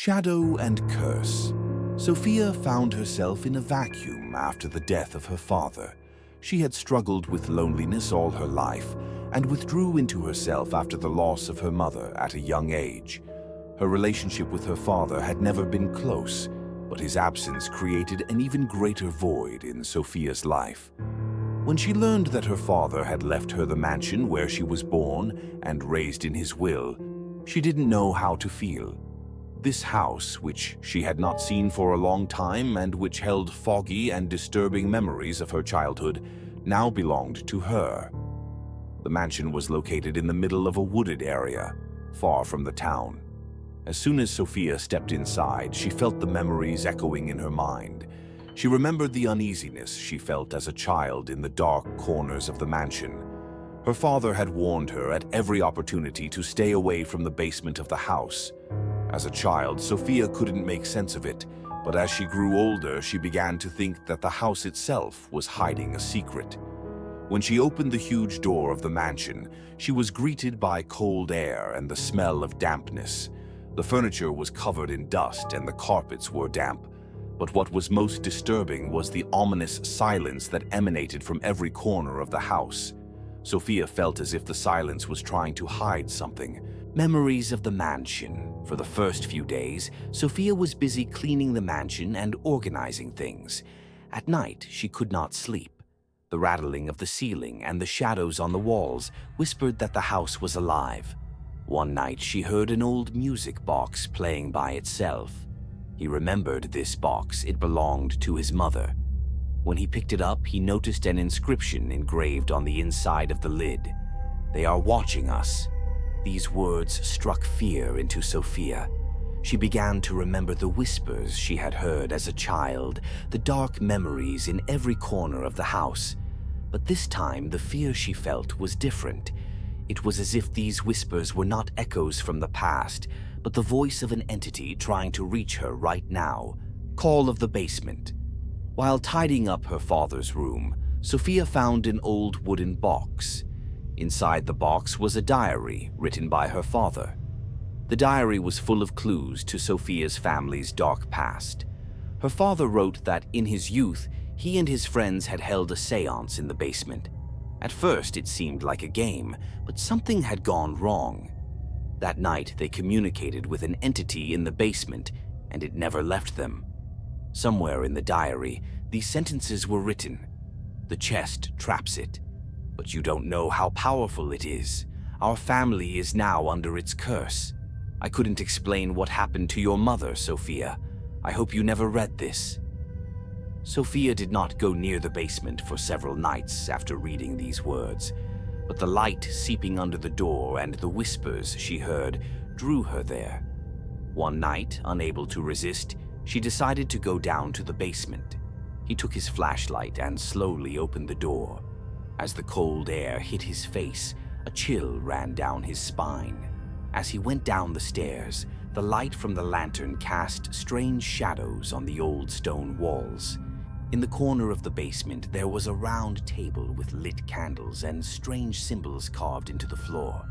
Shadow and curse. Sophia found herself in a vacuum after the death of her father. She had struggled with loneliness all her life and withdrew into herself after the loss of her mother at a young age. Her relationship with her father had never been close, but his absence created an even greater void in Sophia's life. When she learned that her father had left her the mansion where she was born and raised in his will, she didn't know how to feel. This house, which she had not seen for a long time and which held foggy and disturbing memories of her childhood, now belonged to her. The mansion was located in the middle of a wooded area, far from the town. As soon as Sophia stepped inside, she felt the memories echoing in her mind. She remembered the uneasiness she felt as a child in the dark corners of the mansion. Her father had warned her at every opportunity to stay away from the basement of the house. As a child, Sophia couldn't make sense of it, but as she grew older, she began to think that the house itself was hiding a secret. When she opened the huge door of the mansion, she was greeted by cold air and the smell of dampness. The furniture was covered in dust and the carpets were damp. But what was most disturbing was the ominous silence that emanated from every corner of the house. Sophia felt as if the silence was trying to hide something. Memories of the mansion. For the first few days, Sophia was busy cleaning the mansion and organizing things. At night, she could not sleep. The rattling of the ceiling and the shadows on the walls whispered that the house was alive. One night, she heard an old music box playing by itself. He remembered this box. It belonged to his mother. When he picked it up, he noticed an inscription engraved on the inside of the lid. "They are watching us." These words struck fear into Sophia. She began to remember the whispers she had heard as a child, the dark memories in every corner of the house. But this time, the fear she felt was different. It was as if these whispers were not echoes from the past, but the voice of an entity trying to reach her right now. Call of the basement. While tidying up her father's room, Sophia found an old wooden box. Inside the box was a diary written by her father. The diary was full of clues to Sophia's family's dark past. Her father wrote that in his youth, he and his friends had held a séance in the basement. At first, it seemed like a game, but something had gone wrong. That night, they communicated with an entity in the basement, and it never left them. Somewhere in the diary, these sentences were written. "The chest traps it. But you don't know how powerful it is. Our family is now under its curse. I couldn't explain what happened to your mother, Sophia. I hope you never read this." Sophia did not go near the basement for several nights after reading these words, but the light seeping under the door and the whispers she heard drew her there. One night, unable to resist, she decided to go down to the basement. He took his flashlight and slowly opened the door. As the cold air hit his face, a chill ran down his spine. As he went down the stairs, the light from the lantern cast strange shadows on the old stone walls. In the corner of the basement, there was a round table with lit candles and strange symbols carved into the floor.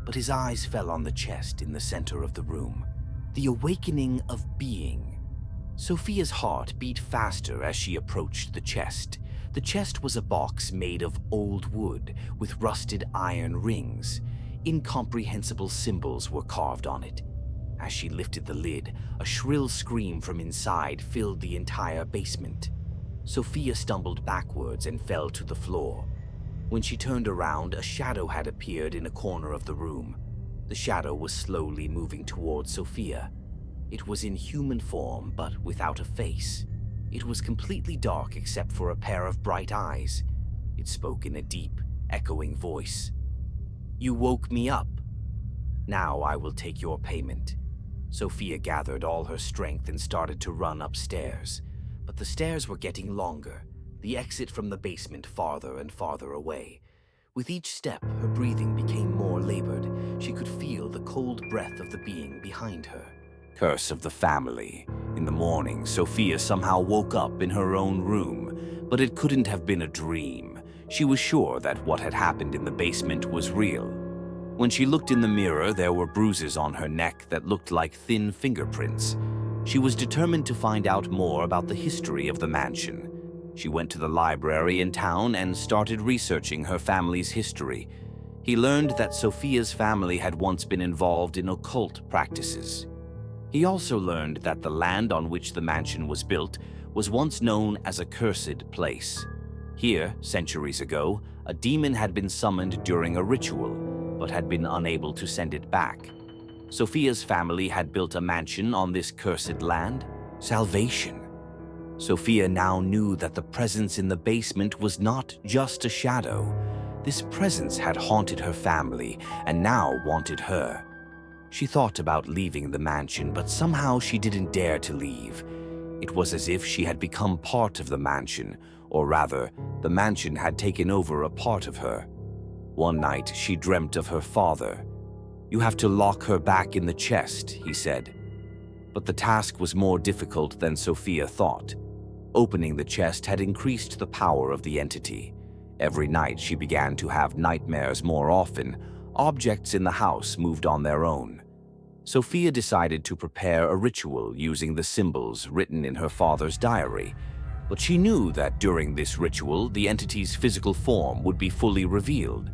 But his eyes fell on the chest in the center of the room. The awakening of being. Sophia's heart beat faster as she approached the chest. The chest was a box made of old wood with rusted iron rings. Incomprehensible symbols were carved on it. As she lifted the lid, a shrill scream from inside filled the entire basement. Sophia stumbled backwards and fell to the floor. When she turned around, a shadow had appeared in a corner of the room. The shadow was slowly moving towards Sophia. It was in human form, but without a face. It was completely dark except for a pair of bright eyes. It spoke in a deep, echoing voice. "You woke me up. Now I will take your payment." Sophia gathered all her strength and started to run upstairs. But the stairs were getting longer, the exit from the basement farther and farther away. With each step, her breathing became more labored. She could feel the cold breath of the being behind her. Curse of the family. In the morning, Sophia somehow woke up in her own room, but it couldn't have been a dream. She was sure that what had happened in the basement was real. When she looked in the mirror, there were bruises on her neck that looked like thin fingerprints. She was determined to find out more about the history of the mansion. She went to the library in town and started researching her family's history. He learned that Sophia's family had once been involved in occult practices. He also learned that the land on which the mansion was built was once known as a cursed place. Here, centuries ago, a demon had been summoned during a ritual, but had been unable to send it back. Sophia's family had built a mansion on this cursed land. Salvation. Sophia now knew that the presence in the basement was not just a shadow. This presence had haunted her family and now wanted her. She thought about leaving the mansion, but somehow she didn't dare to leave. It was as if she had become part of the mansion, or rather, the mansion had taken over a part of her. One night, she dreamt of her father. "You have to lock her back in the chest," he said. But the task was more difficult than Sophia thought. Opening the chest had increased the power of the entity. Every night she began to have nightmares more often. Objects in the house moved on their own. Sophia decided to prepare a ritual using the symbols written in her father's diary. But she knew that during this ritual, the entity's physical form would be fully revealed.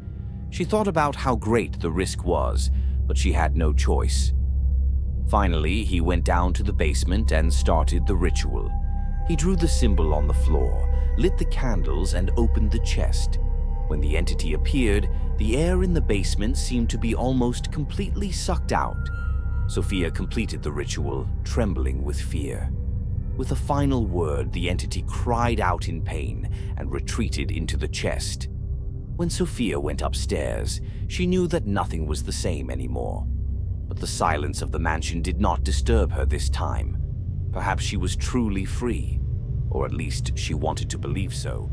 She thought about how great the risk was, but she had no choice. Finally, he went down to the basement and started the ritual. He drew the symbol on the floor, lit the candles, and opened the chest. When the entity appeared, the air in the basement seemed to be almost completely sucked out. Sophia completed the ritual, trembling with fear. With a final word, the entity cried out in pain and retreated into the chest. When Sophia went upstairs, she knew that nothing was the same anymore. But the silence of the mansion did not disturb her this time. Perhaps she was truly free, or at least she wanted to believe so.